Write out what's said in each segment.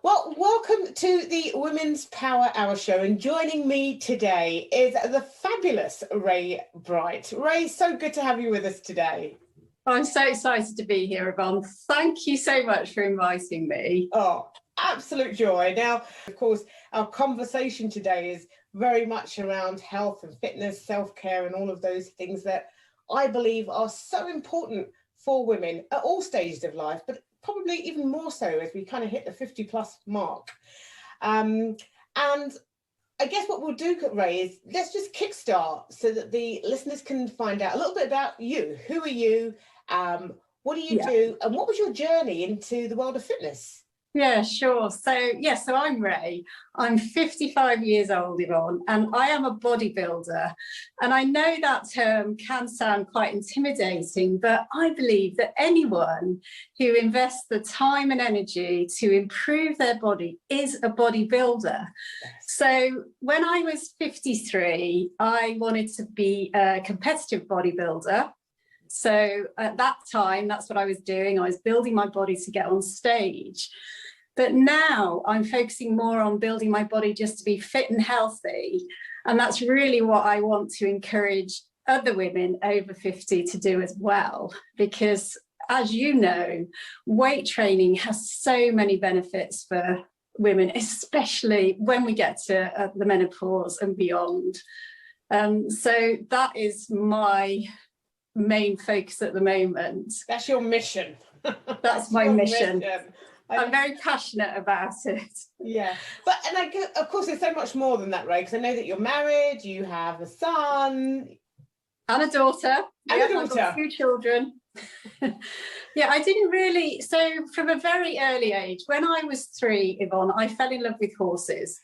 Well, welcome to the Women's Power Hour show, and joining me today is the fabulous Rae Bright. Rae, so good to have you with us today. I'm so excited to be here, Yvonne. Thank you so much for inviting me. Oh, absolute joy. Now, of course, our conversation today is very much around health and fitness, self-care, and all of those things that I believe are so important for women at all stages of life, but probably even more so as we kind of hit the 50 plus mark. And I guess what we'll do, Rae, is let's just kickstart so that the listeners can find out a little bit about you. Who are you? What do you do? And what was your journey into the world of fitness? Yeah, sure. So I'm Rae. I'm 55 years old, Yvonne, and I am a bodybuilder. And I know that term can sound quite intimidating, but I believe that anyone who invests the time and energy to improve their body is a bodybuilder. Yes. So when I was 53, I wanted to be a competitive bodybuilder. So at that time, that's what I was doing. I was building my body to get on stage. But now I'm focusing more on building my body just to be fit and healthy. And that's really what I want to encourage other women over 50 to do as well. Because as you know, weight training has so many benefits for women, especially when we get to the menopause and beyond. So that is my main focus at the moment. That's your mission. That's my mission. I'm very passionate about it. Yeah, and of course there's so much more than that, Rae, because I know that you're married, you have a son and a daughter. I've got 2 children. Yeah, I didn't really, so from a very early age, when I was 3, Yvonne, I fell in love with horses.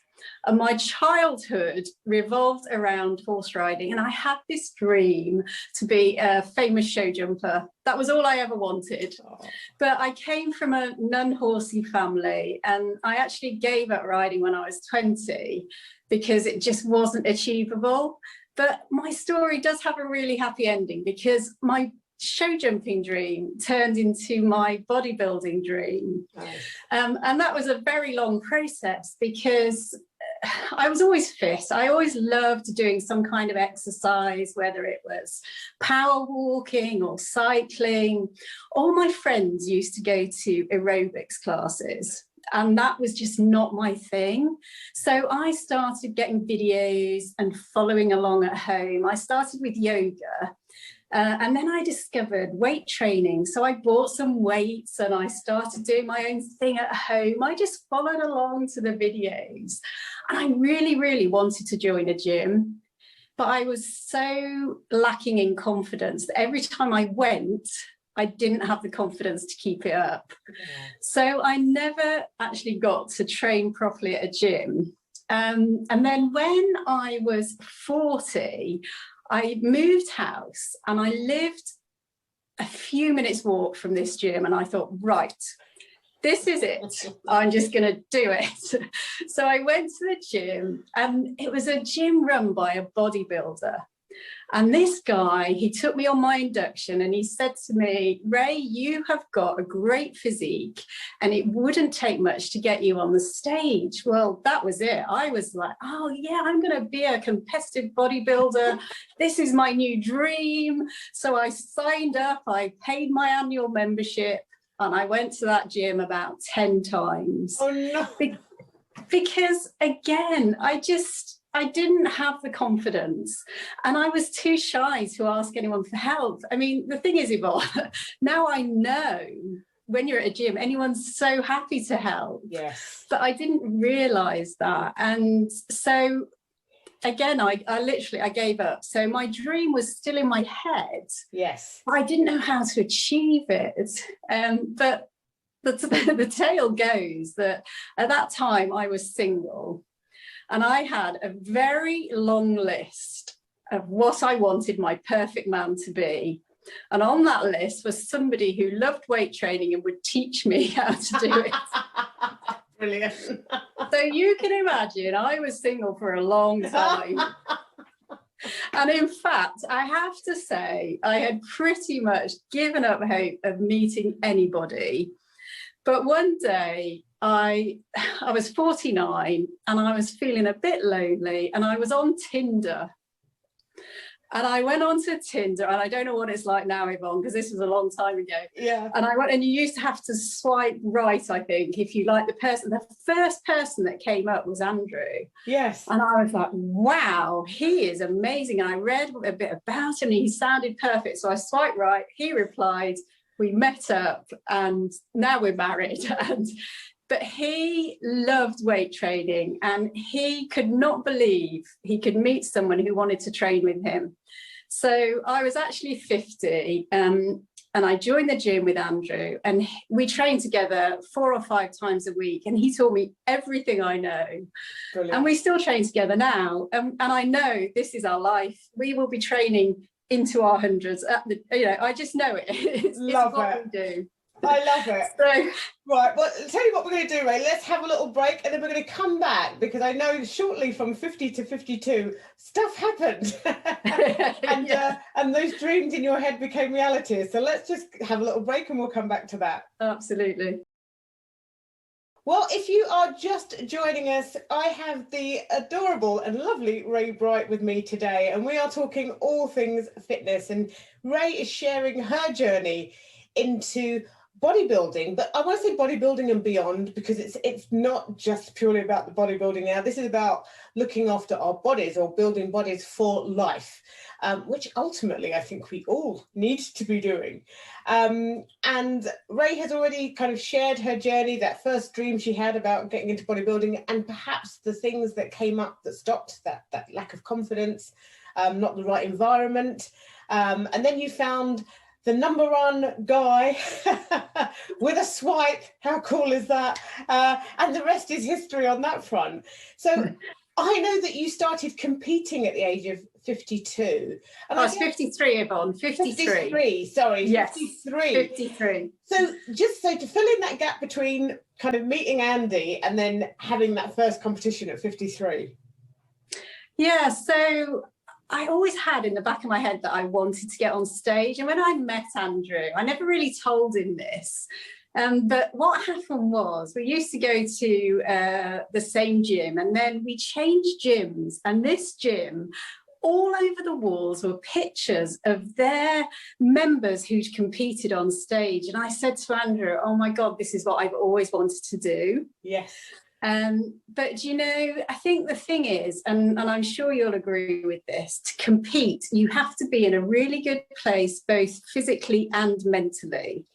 And my childhood revolved around horse riding, and I had this dream to be a famous show jumper. That was all I ever wanted. Oh. But I came from a non-horsey family, and I actually gave up riding when I was 20 because it just wasn't achievable. But my story does have a really happy ending, because my show jumping dream turned into my bodybuilding dream. Nice. And that was a very long process, because I was always fit. I always loved doing some kind of exercise, whether it was power walking or cycling. All my friends used to go to aerobics classes, and that was just not my thing. So I started getting videos and following along at home. I started with yoga. And then I discovered weight training. So I bought some weights and I started doing my own thing at home. I just followed along to the videos. And I really, really wanted to join a gym. But I was so lacking in confidence that every time I went, I didn't have the confidence to keep it up. Yeah. So I never actually got to train properly at a gym. And then when I was 40, I moved house and I lived a few minutes walk from this gym, and I thought, right, this is it. I'm just going to do it. So I went to the gym, and it was a gym run by a bodybuilder. And this guy, he took me on my induction and he said to me, Rae, you have got a great physique and it wouldn't take much to get you on the stage. Well, that was it. I was like, oh yeah, I'm going to be a competitive bodybuilder. This is my new dream. So I signed up, I paid my annual membership, and I went to that gym about 10 times. Oh no. Because again, I didn't have the confidence, and I was too shy to ask anyone for help. I mean, the thing is, Yvonne, now I know when you're at a gym, anyone's so happy to help. Yes. But I didn't realise that. And so, again, I gave up. So my dream was still in my head. Yes. I didn't know how to achieve it. But the tale goes that at that time I was single. And I had a very long list of what I wanted my perfect man to be. And on that list was somebody who loved weight training and would teach me how to do it. Brilliant. So you can imagine I was single for a long time. And in fact, I have to say, I had pretty much given up hope of meeting anybody. But one day I was 49 and I was feeling a bit lonely, and I was on Tinder. And I went onto Tinder, and I don't know what it's like now, Yvonne, because this was a long time ago. Yeah. And I went, and you used to have to swipe right, I think, if you like the person. The first person that came up was Andrew. Yes. And I was like, wow, he is amazing. And I read a bit about him, and he sounded perfect. So I swiped right. He replied. We met up, and now we're married. But he loved weight training, and he could not believe he could meet someone who wanted to train with him. So I was actually 50, and I joined the gym with Andrew, and we trained together 4 or 5 times a week, and he taught me everything I know. Brilliant. And we still train together now, and I know this is our life. We will be training into our hundreds. I just know it. It's what we do. I love it. So, right, well, I'll tell you what we're going to do, Rae. Let's have a little break, and then we're going to come back, because I know shortly from 50 to 52, stuff happened. And those dreams in your head became reality. So let's just have a little break, and we'll come back to that. Absolutely. Well, if you are just joining us, I have the adorable and lovely Rae Bright with me today, and we are talking all things fitness. And Rae is sharing her journey into bodybuilding, but I want to say bodybuilding and beyond, because it's not just purely about the bodybuilding now. This is about looking after our bodies, or building bodies for life, which ultimately I think we all need to be doing. And Rae has already kind of shared her journey, that first dream she had about getting into bodybuilding, and perhaps the things that came up that stopped that lack of confidence, not the right environment. And then you found the #1 guy with a swipe. How cool is that? And the rest is history on that front. So I know that you started competing at the age of 52. And I was 53, Yvonne. 53, sorry. Yes, 53. 53. So to fill in that gap between kind of meeting Andy and then having that first competition at 53. Yeah, so I always had in the back of my head that I wanted to get on stage. And when I met Andrew, I never really told him this. But what happened was, we used to go to the same gym, and then we changed gyms. And this gym, all over the walls were pictures of their members who'd competed on stage. And I said to Andrew, oh my God, this is what I've always wanted to do. Yes. But you know, I think the thing is, and I'm sure you'll agree with this, to compete, you have to be in a really good place, both physically and mentally.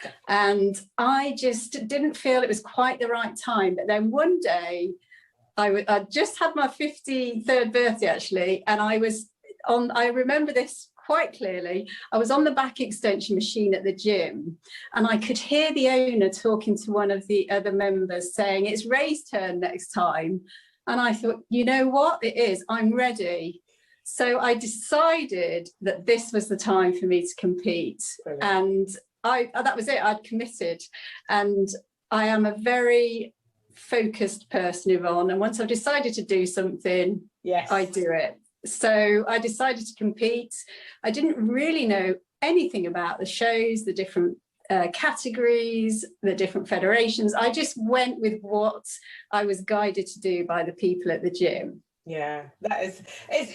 Yeah. And I just didn't feel it was quite the right time. But then one day, I just had my 53rd birthday, actually, and I remember this quite clearly. I was on the back extension machine at the gym, and I could hear the owner talking to one of the other members saying, it's Rae's turn next time. And I thought, you know what, it is, I'm ready. So I decided that this was the time for me to compete. Brilliant. And that was it, I'd committed. And I am a very focused person, Yvonne, and once I've decided to do something, yes, I do it. So I decided to compete. I didn't really know anything about the shows, the different categories, the different federations. I just went with what I was guided to do by the people at the gym. Yeah, do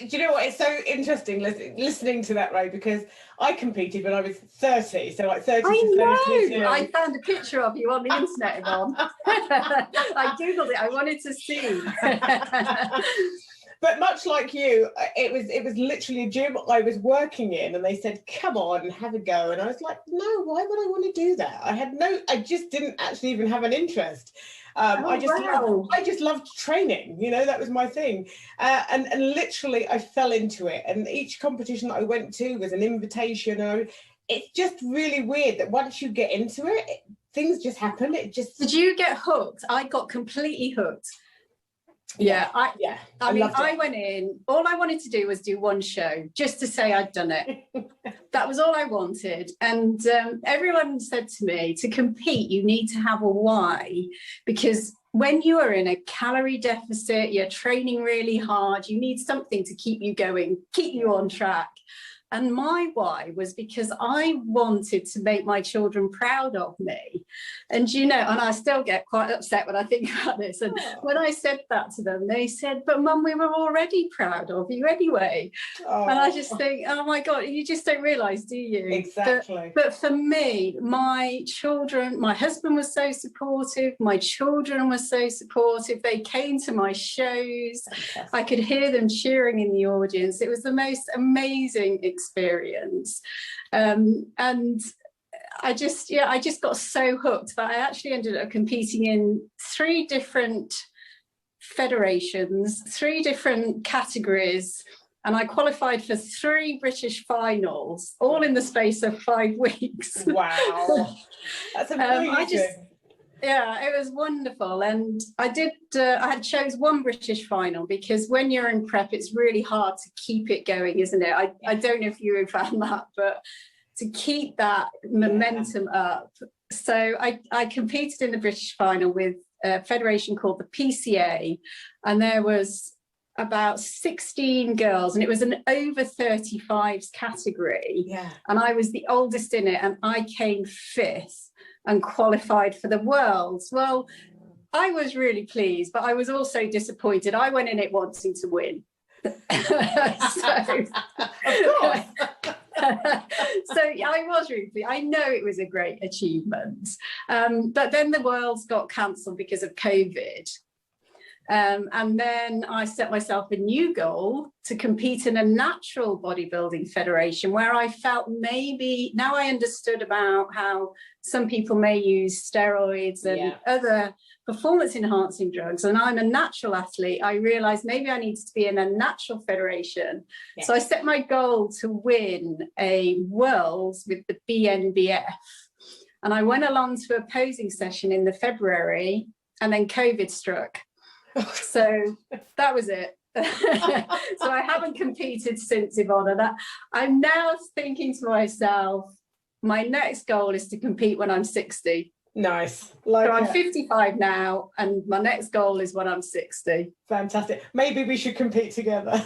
you know what, it's so interesting listening to that, Rae, because I competed when I was 30, so like 30 to 32. I found a picture of you on the internet, Yvonne. I googled it, I wanted to see. But much like you, it was literally a gym I was working in, and they said, come on, have a go. And I was like, no, why would I want to do that? I just didn't actually even have an interest. I just loved training, you know, that was my thing. And literally I fell into it. And each competition that I went to was an invitation. It's just really weird that once you get into it, things just happen. Did you get hooked? I got completely hooked. Yeah, I went in, all I wanted to do was do one show, just to say I'd done it. That was all I wanted. And everyone said to me, to compete, you need to have a why, because when you are in a calorie deficit, you're training really hard, you need something to keep you going, keep you on track. And my why was because I wanted to make my children proud of me. And, you know, and I still get quite upset when I think about this. And when I said that to them, they said, but Mum, we were already proud of you anyway. And I just think, oh my God, you just don't realise, do you? Exactly. But for me, my children, my husband was so supportive, my children were so supportive. They came to my shows. Fantastic. I could hear them cheering in the audience. It was the most amazing experience. And I just got so hooked that I actually ended up competing in 3 different federations, 3 different categories, and I qualified for 3 British finals, all in the space of 5 weeks. Wow, that's amazing. Yeah, it was wonderful. And I had chose 1 British final, because when you're in prep, it's really hard to keep it going, isn't it? I don't know if you found that, but to keep that momentum up. So I competed in the British final with a federation called the PCA, and there was about 16 girls, and it was an over 35s category. Yeah. And I was the oldest in it, and I came 5th and qualified for the Worlds. Well, I was really pleased, but I was also disappointed. I went in it wanting to win. So I was really pleased. I know it was a great achievement. But then the Worlds got cancelled because of COVID. And then I set myself a new goal to compete in a natural bodybuilding federation, where I felt maybe now I understood about how some people may use steroids and other performance enhancing drugs. And I'm a natural athlete. I realized maybe I needed to be in a natural federation. Yeah. So I set my goal to win a Worlds with the BNBF. And I went along to a posing session in the February, and then COVID struck. So that was it. So I haven't competed since, Yvonne, and I'm now thinking to myself, my next goal is to compete when I'm 60. Nice. So I'm 55 now, and my next goal is when I'm 60. Fantastic. Maybe we should compete together.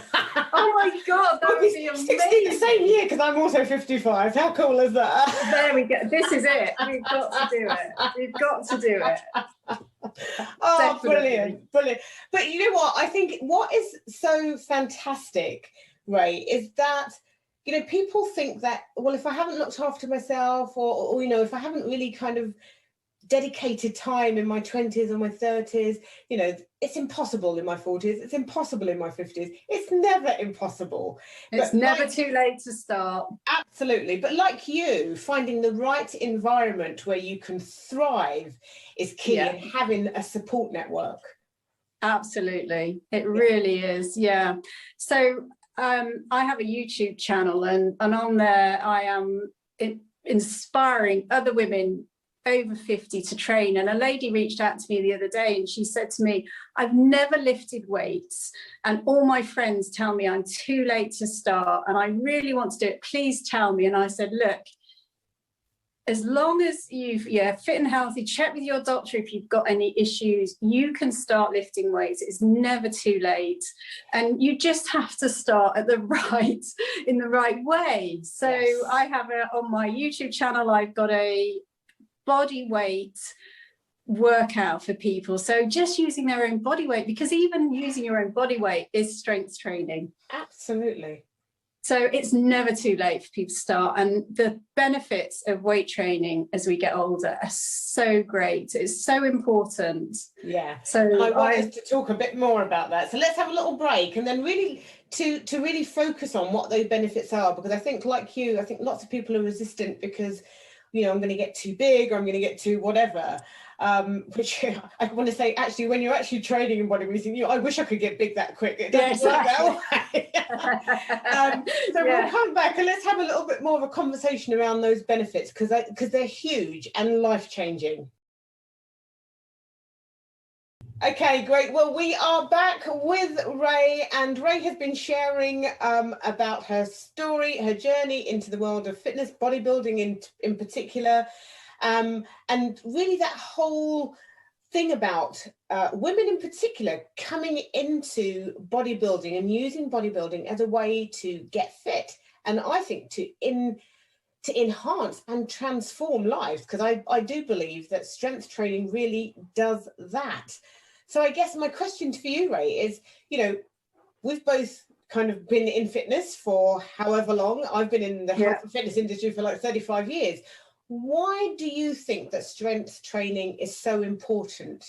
Oh my God, that would be amazing. 60 the same year, because I'm also 55. How cool is that? There we go. This is it. We've got to do it. We've got to do it. Oh, Definitely. Brilliant. But you know what? I think what is so fantastic, Rae, is that, you know, people think that, well, if I haven't looked after myself, or you know, if I haven't really kind of dedicated time in my 20s or my 30s, you know, it's impossible in my 40s, it's impossible in my 50s. It's never impossible. It's never too late to start. Absolutely. But like you, finding the right environment where you can thrive is key, and having a support network. Absolutely. It really is. Yeah. So I have a YouTube channel, and on there I am inspiring other women over 50 to train. And a lady reached out to me the other day, and she said to me, I've never lifted weights, and all my friends tell me I'm too late to start, and I really want to do it. Please tell me. And I said, look, as long as you've fit and healthy, check with your doctor if you've got any issues, you can start lifting weights. It's never too late, and you just have to start in the right way. So I have on my YouTube channel, I've got a body weight workout for people. So just using their own body weight, because even using your own body weight is strength training. Absolutely. So it's never too late for people to start. And the benefits of weight training as we get older are so great. It's so important. Yeah. So I want us to talk a bit more about that. So let's have a little break, and then really to really focus on what those benefits are, because I think, like you, I think lots of people are resistant because, you know, I'm going to get too big, or I'm going to get too whatever, which I want to say, actually, when you're actually training in bodybuilding, you know, I wish I could get big that quick. It doesn't work that way. So we'll come back, and let's have a little bit more of a conversation around those benefits, because they're huge and life-changing. Okay, great. Well, we are back with Rae, and Rae has been sharing about her story, her journey into the world of fitness, bodybuilding in particular, and really that whole thing about women in particular coming into bodybuilding and using bodybuilding as a way to get fit and I think to enhance and transform lives, because I do believe that strength training really does that. So I guess my question for you, Rae, is, we've both kind of been in fitness for however long. I've been in the health and fitness industry for like 35 years. Why do you think that strength training is so important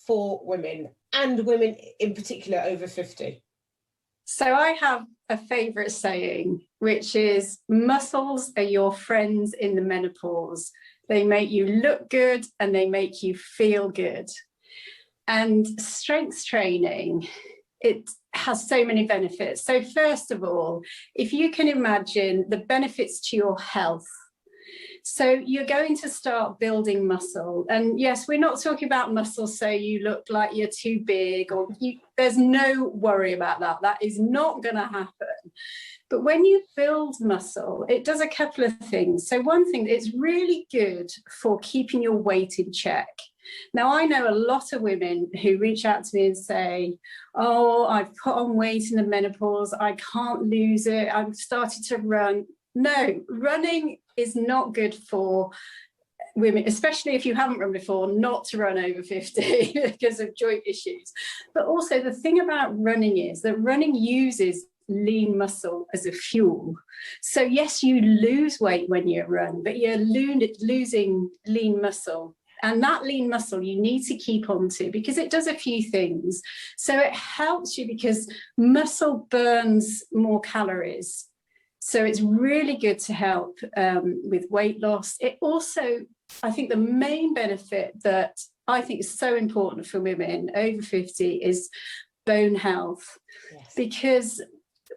for women, and women in particular over 50? So I have a favourite saying, which is, muscles are your friends in the menopause. They make you look good and they make you feel good. And strength training, it has so many benefits. So first of all, if you can imagine the benefits to your health, so you're going to start building muscle. And yes, we're not talking about muscle so you look like you're too big, or there's no worry about that. That is not going to happen. But when you build muscle, it does a couple of things. So one thing, it's really good for keeping your weight in check. Now, I know a lot of women who reach out to me and say, oh, I've put on weight in the menopause, I can't lose it, I've started to run. No, running is not good for women, especially if you haven't run before, not to run over 50 because of joint issues. But also the thing about running is that running uses lean muscle as a fuel. So yes, you lose weight when you run, but you're losing lean muscle. And that lean muscle you need to keep on to, because it does a few things. So it helps you because muscle burns more calories. So it's really good to help with weight loss. It also, I think the main benefit that I think is so important for women over 50 is bone health. Yes. Because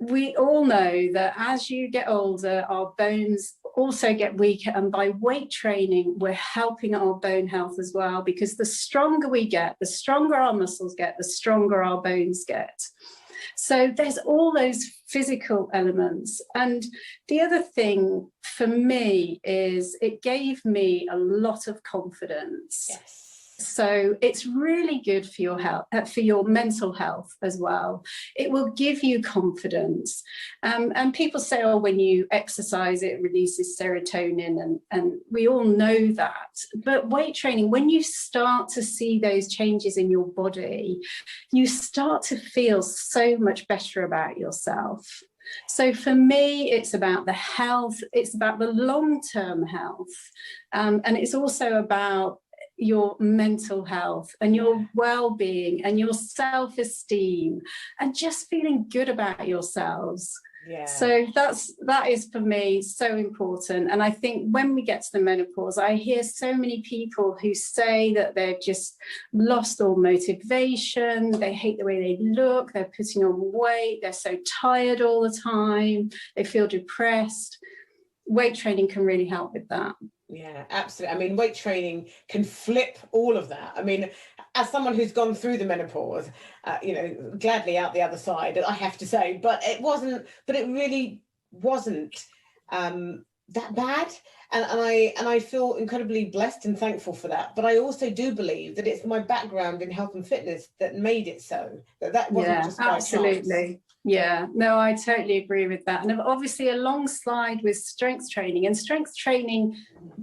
we all know that as you get older, our bones also get weaker, and by weight training we're helping our bone health as well, because the stronger we get, the stronger our muscles get, the stronger our bones get. So there's all those physical elements. And the other thing for me is it gave me a lot of confidence. Yes. So it's really good for your health, for your mental health as well. It will give you confidence. And people say, oh, when you exercise, it releases serotonin, and we all know that. But weight training, when you start to see those changes in your body, you start to feel so much better about yourself. So for me, it's about the health, it's about the long-term health, and it's also about your mental health and your well-being and your self-esteem and just feeling good about yourselves. Yeah. So that is for me so important. And I think when we get to the menopause, I hear so many people who say that they've just lost all motivation, they hate the way they look, they're putting on weight, they're so tired all the time, they feel depressed. Weight training can really help with that. Yeah, absolutely. I mean, weight training can flip all of that. I mean, as someone who's gone through the menopause, gladly out the other side, I have to say, but it really wasn't that bad. And I feel incredibly blessed and thankful for that. But I also do believe that it's my background in health and fitness that made it so. That wasn't just by absolutely. chance. Yeah, no, I totally agree with that. And obviously alongside with strength training,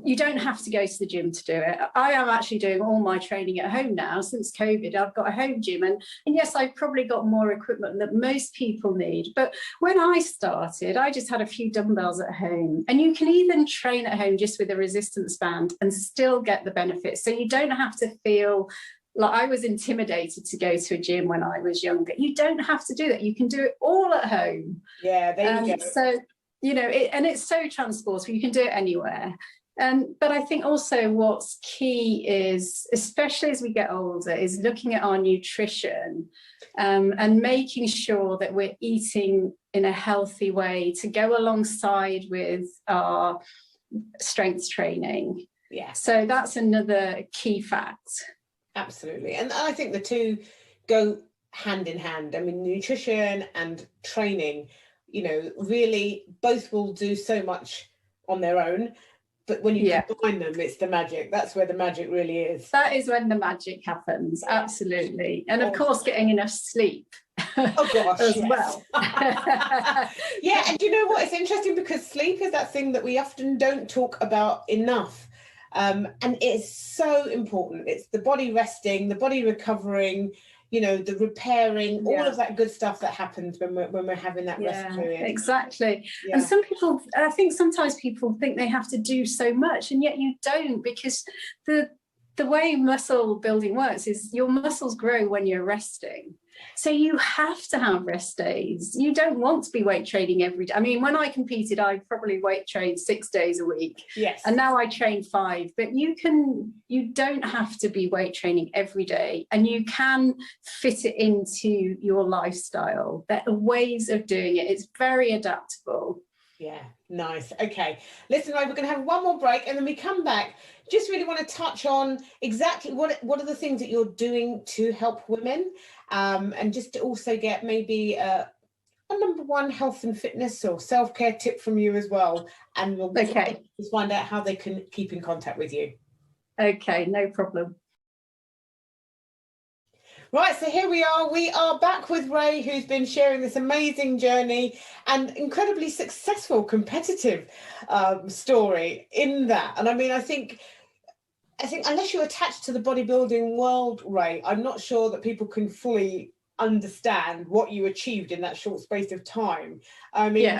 you don't have to go to the gym to do it. I am actually doing all my training at home now. Since COVID, I've got a home gym, and yes, I've probably got more equipment that most people need. But when I started, I just had a few dumbbells at home, and you can even train at home just with a resistance band and still get the benefits. So you don't have to feel like I was intimidated to go to a gym when I was younger. You don't have to do that. You can do it all at home. Yeah, there you go. So, it's so transportable. You can do it anywhere. But I think also what's key is, especially as we get older, is looking at our nutrition and making sure that we're eating in a healthy way to go alongside with our strength training. Yeah. So that's another key fact. Absolutely. And I think the two go hand in hand. I mean, nutrition and training, really both will do so much on their own. But when you combine them, it's the magic. That's where the magic really is. That is when the magic happens. Absolutely. And of course, getting enough sleep. Oh gosh, as yes. well. Yeah, and you know what? It's interesting because sleep is that thing that we often don't talk about enough. And it's so important. It's the body resting, the body recovering, you know, the repairing, all of that good stuff that happens when we're having that rest period. Exactly. And some people, I think sometimes people think they have to do so much, and yet you don't, because the way muscle building works is your muscles grow when you're resting. So you have to have rest days. You don't want to be weight training every day. I mean, when I competed, I probably weight trained 6 days a week. Yes. And now I train 5. But you don't have to be weight training every day, and you can fit it into your lifestyle. There are ways of doing it. It's very adaptable. Yeah, nice. Okay, listen, Rae, we're going to have one more break, and then we come back. Just really want to touch on exactly what are the things that you're doing to help women, and just to also get maybe a number one health and fitness or self-care tip from you as well, and we'll just find out how they can keep in contact with you. Okay, no problem. Right, so here we are back with Rae, who's been sharing this amazing journey and incredibly successful competitive story in that. And I mean, I think unless you're attached to the bodybuilding world, Rae, I'm not sure that people can fully understand what you achieved in that short space of time. I mean,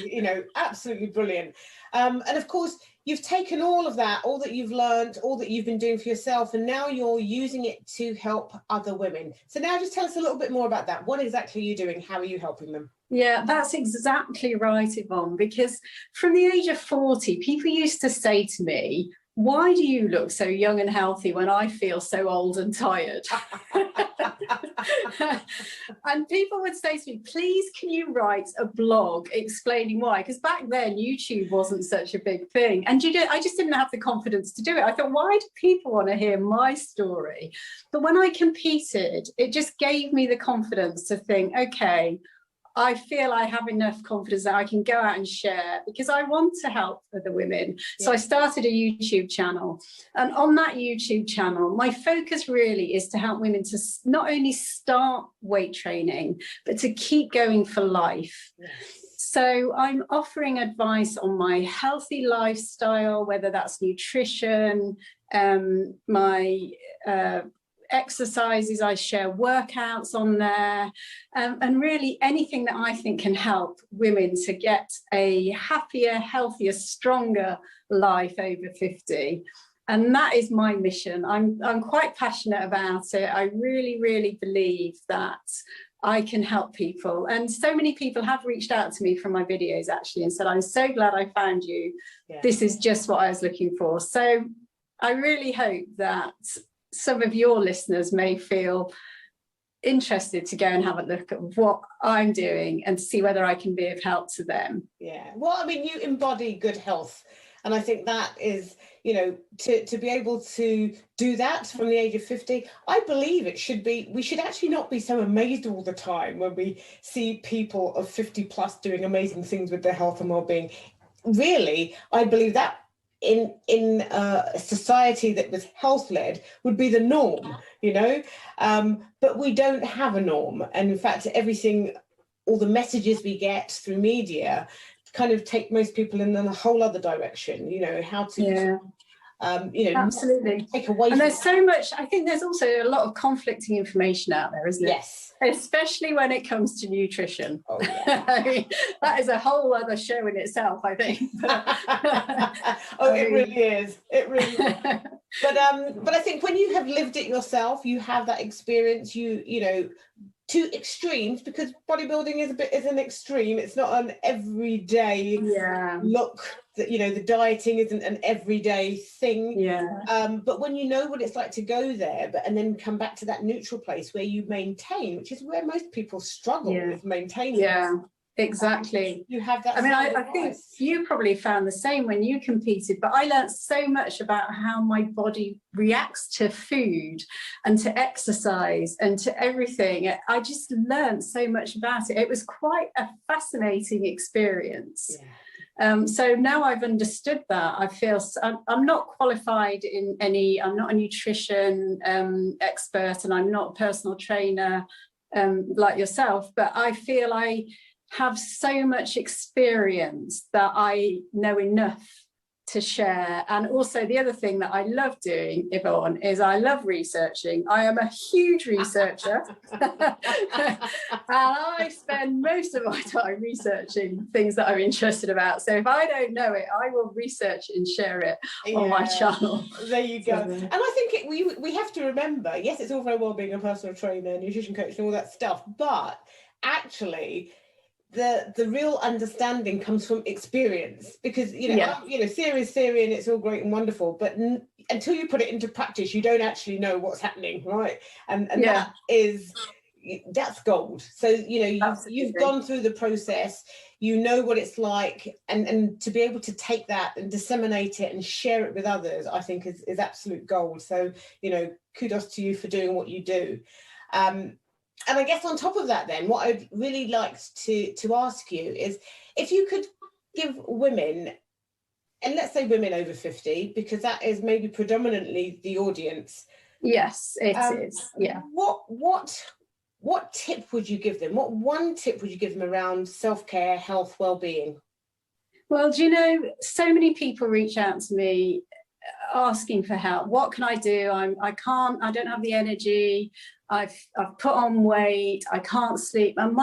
you know, absolutely brilliant. And of course, you've taken all of that, all that you've learned, all that you've been doing for yourself, and now you're using it to help other women. So now just tell us a little bit more about that. What exactly are you doing? How are you helping them? Yeah, that's exactly right, Yvonne, because from the age of 40, people used to say to me, why do you look so young and healthy when I feel so old and tired? And people would say to me, please, can you write a blog explaining why? Because back then YouTube wasn't such a big thing. And I just didn't have the confidence to do it. I thought, why do people want to hear my story? But when I competed, it just gave me the confidence to think, okay, I feel I have enough confidence that I can go out and share, because I want to help other women. So I started a YouTube channel, and on that YouTube channel, my focus really is to help women to not only start weight training, but to keep going for life. Yes. So I'm offering advice on my healthy lifestyle, whether that's nutrition, my exercises. I share workouts on there, and really anything that I think can help women to get a happier, healthier, stronger life over 50. And that is my mission. I'm quite passionate about it. I really, really believe that I can help people. And so many people have reached out to me from my videos actually and said, I'm so glad I found you. Yeah. This is just what I was looking for. So I really hope that some of your listeners may feel interested to go and have a look at what I'm doing and see whether I can be of help to them. Yeah, well, I mean, you embody good health. And I think that is, you know, to be able to do that from the age of 50, I believe we should actually not be so amazed all the time when we see people of 50 plus doing amazing things with their health and well-being. Really, I believe that in a society that was health-led would be the norm, you know, but we don't have a norm. And in fact, all the messages we get through media kind of take most people in a whole other direction, you know, how to you know, absolutely take away. And there's so much, I think there's also a lot of conflicting information out there, isn't it? Yes. Especially when it comes to nutrition. Oh, yeah. I mean, that is a whole other show in itself, I think. It really is. It really is. But I think when you have lived it yourself, you have that experience, you know, to extremes, because bodybuilding is an extreme. It's not an everyday look. That, you know, the dieting isn't an everyday thing. But when you know what it's like to go there, and then come back to that neutral place where you maintain, which is where most people struggle with maintaining. Exactly. You have that. I mean, I think you probably found the same when you competed, but I learned so much about how my body reacts to food and to exercise and to everything. I just learned so much about it. It was quite a fascinating experience. So now I've understood that. I feel I'm not qualified in I'm not a nutrition expert, and I'm not a personal trainer. like yourself, but I feel I have so much experience that I know enough to share. And also the other thing that I love doing, Yvonne, is I love researching. I am a huge researcher and I spend most of my time researching things that I'm interested about. So if I don't know it, I will research and share it on my channel. There you go. And I think we have to remember, yes, it's all very well being a personal trainer, nutrition coach and all that stuff, but actually the real understanding comes from experience, because theory is theory and it's all great and wonderful, but until you put it into practice you don't actually know what's happening, right? And that's gold. So you've gone through the process, you know what it's like, and to be able to take that and disseminate it and share it with others, I think is absolute gold. So kudos to you for doing what you do. And I guess on top of that, then, what I'd really like to ask you is if you could give women, and let's say women over 50, because that is maybe predominantly the audience. Yes, it is. Yeah. What tip would you give them? What one tip would you give them around self-care, health, well-being? Well, so many people reach out to me asking for help. What can I do? I don't have the energy. I've put on weight. I can't sleep. And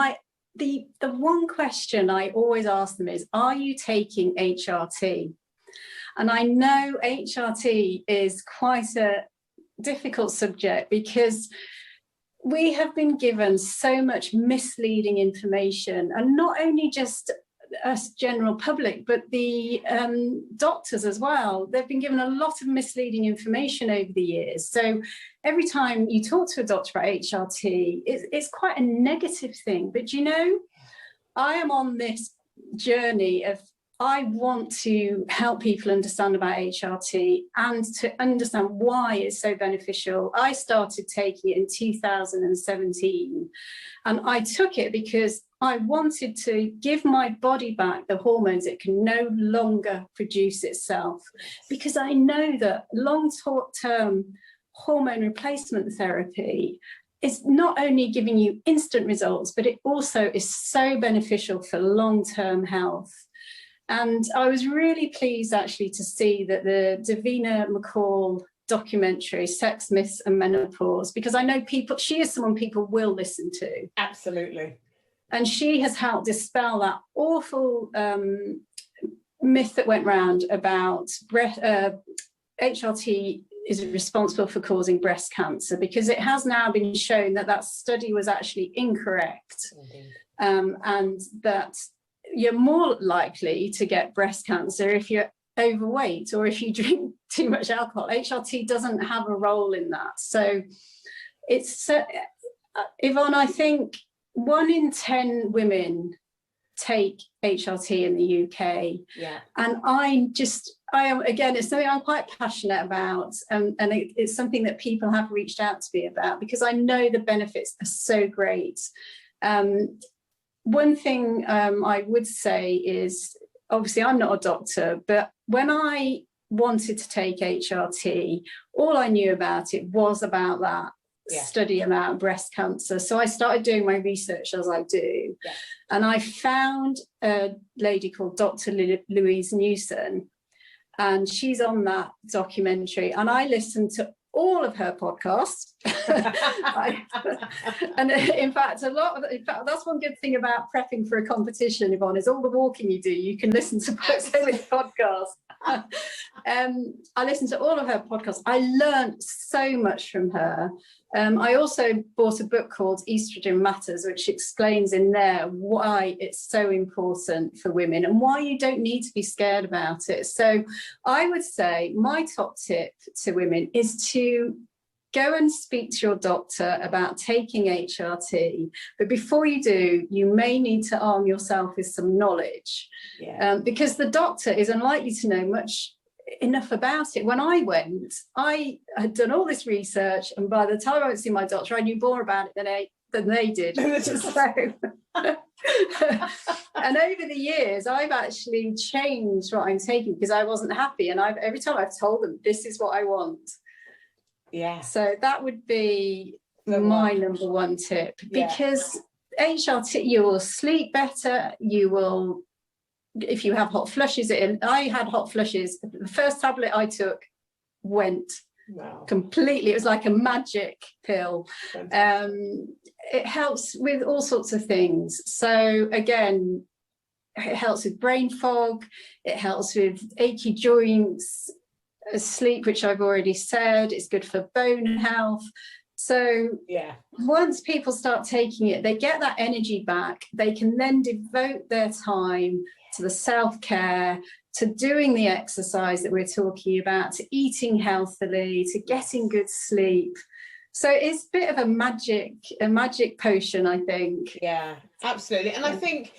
the one question I always ask them is, are you taking HRT? And I know HRT is quite a difficult subject because we have been given so much misleading information, and not only just us general public, but the doctors as well. They've been given a lot of misleading information over the years. So every time you talk to a doctor about HRT, it's quite a negative thing. But I am on this journey of, I want to help people understand about HRT and to understand why it's so beneficial. I started taking it in 2017, and I took it because I wanted to give my body back the hormones it can no longer produce itself, because I know that long-term hormone replacement therapy is not only giving you instant results, but it also is so beneficial for long-term health. And I was really pleased actually to see that the Davina McCall documentary, Sex, Myths and Menopause, because I know she is someone people will listen to. Absolutely. And she has helped dispel that awful myth that went round about HRT is responsible for causing breast cancer, because it has now been shown that study was actually incorrect. And that you're more likely to get breast cancer if you're overweight or if you drink too much alcohol. HRT doesn't have a role in that. So it's, Yvonne, I think 1 in 10 women take HRT in the UK. Yeah. And I am, again, it's something I'm quite passionate about. And it's something that people have reached out to me about, because I know the benefits are so great. One thing I would say is, obviously I'm not a doctor, but when I wanted to take HRT, all I knew about it was about that study about breast cancer. So I started doing my research as I do. Yeah. And I found a lady called Dr Louise Newson, and she's on that documentary, and I listened to all of her podcasts. And in fact, that's one good thing about prepping for a competition, Yvonne, is all the walking you do, you can listen to so many podcasts. I listened to all of her podcasts. I learned so much from her. I also bought a book called Estrogen Matters, which explains in there why it's so important for women and why you don't need to be scared about it. So I would say my top tip to women is to go and speak to your doctor about taking HRT. But before you do, you may need to arm yourself with some knowledge, because the doctor is unlikely to know enough about it. When I went, I had done all this research, and by the time I went to see my doctor, I knew more about it than they did. And over the years, I've actually changed what I'm taking because I wasn't happy, and every time I've told them this is what I want. Yeah. So that would be my number one tip, because HRT, you will sleep better, you will, if you have hot flushes, I had hot flushes, the first tablet I took went completely, it was like a magic pill. It helps with all sorts of things. So again, it helps with brain fog, it helps with achy joints, sleep, which I've already said, it's good for bone health. So once people start taking it, they get that energy back, they can then devote their time to the self-care, to doing the exercise that we're talking about, to eating healthily, to getting good sleep. So it's a bit of a magic potion, I think. Yeah, absolutely. And I think,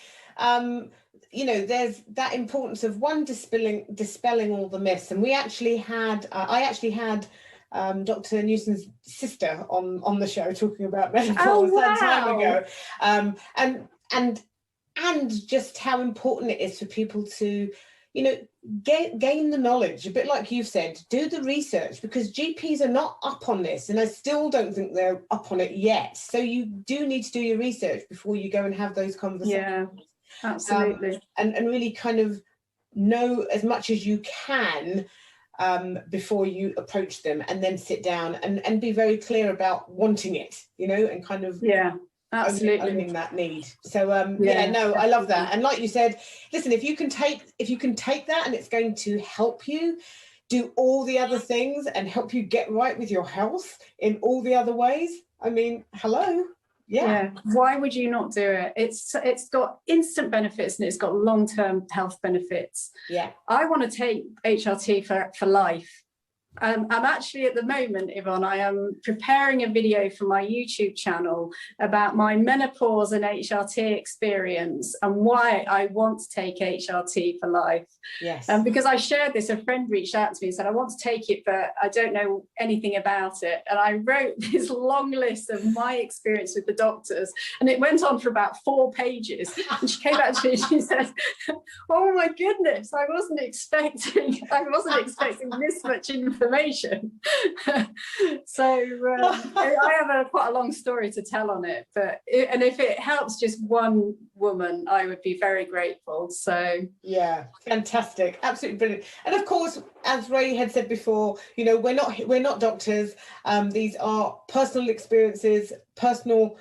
you know, there's that importance of dispelling all the myths. And we actually had, I actually had Dr. Newson's sister on the show talking about menopause that time ago. And just how important it is for people to, you know, gain the knowledge, a bit like you've said, do the research, because GPs are not up on this, and I still don't think they're up on it yet. So you do need to do your research before you go and have those conversations. Yeah, absolutely. And really kind of know as much as you can before you approach them, and then sit down and be very clear about wanting it, you know, and kind of absolutely owning that need. So I love that. And like you said, listen, if you can take that and it's going to help you do all the other things and help you get right with your health in all the other ways, I mean, hello. Why would you not do it? It's got instant benefits and it's got long-term health benefits. I want to take HRT for life. I'm actually at the moment, Yvonne, I am preparing a video for my YouTube channel about my menopause and HRT experience and why I want to take HRT for life. Because I shared this, a friend reached out to me and said, I want to take it, but I don't know anything about it. And I wrote this long list of my experience with the doctors, and it went on for about 4 pages. And she came back to me and she said, oh my goodness, I wasn't expecting this much information. So I have quite a long story to tell on it, but if it helps just one woman, I would be very grateful. So fantastic, absolutely brilliant. And of course, as Rae had said before, you know, we're not doctors. These are personal experiences, personal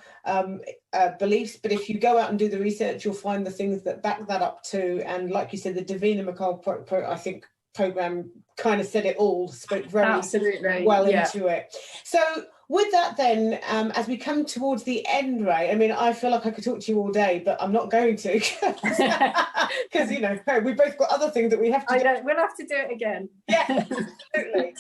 beliefs, but if you go out and do the research, you'll find the things that back that up too. And like you said, the Davina McCall I think program kind of said it all, spoke very well into it. So with that then, as we come towards the end, Rae, I mean, I feel like I could talk to you all day, but I'm not going to, because you know, we've both got other things that we have to do. We'll have to do it again. Absolutely.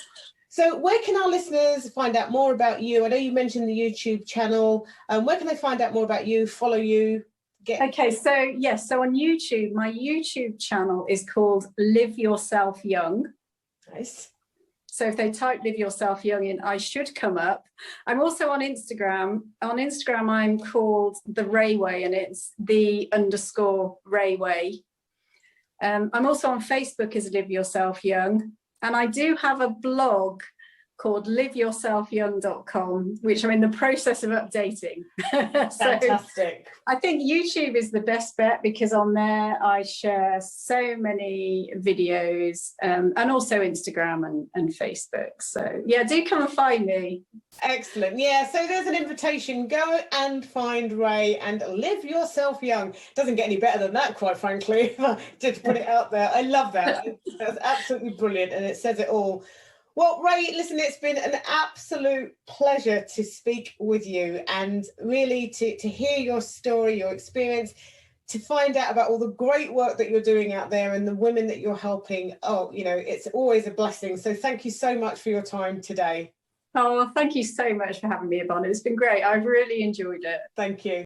So where can our listeners find out more about you? I know you mentioned the YouTube channel. Where can they find out more about you, follow you? Okay, so on YouTube, my YouTube channel is called Live Yourself Young. Nice. So if they type Live Yourself Young in, I should come up. I'm also on Instagram. On Instagram, I'm called the Rae Way, and it's _Rae Way. I'm also on Facebook as Live Yourself Young. And I do have a blog called liveyourselfyoung.com, which I'm in the process of updating. Fantastic. I think YouTube is the best bet, because on there I share so many videos, and also Instagram and Facebook. So yeah, do come and find me. Excellent. Yeah, so there's an invitation. Go and find Rae and live yourself young. Doesn't get any better than that, quite frankly. Just put it out there. I love that. That's absolutely brilliant, and it says it all. Well, Rae, listen, it's been an absolute pleasure to speak with you, and really to hear your story, your experience, to find out about all the great work that you're doing out there and the women that you're helping. Oh, you know, it's always a blessing. So thank you so much for your time today. Oh, thank you so much for having me, Yvonne. It's been great. I've really enjoyed it. Thank you.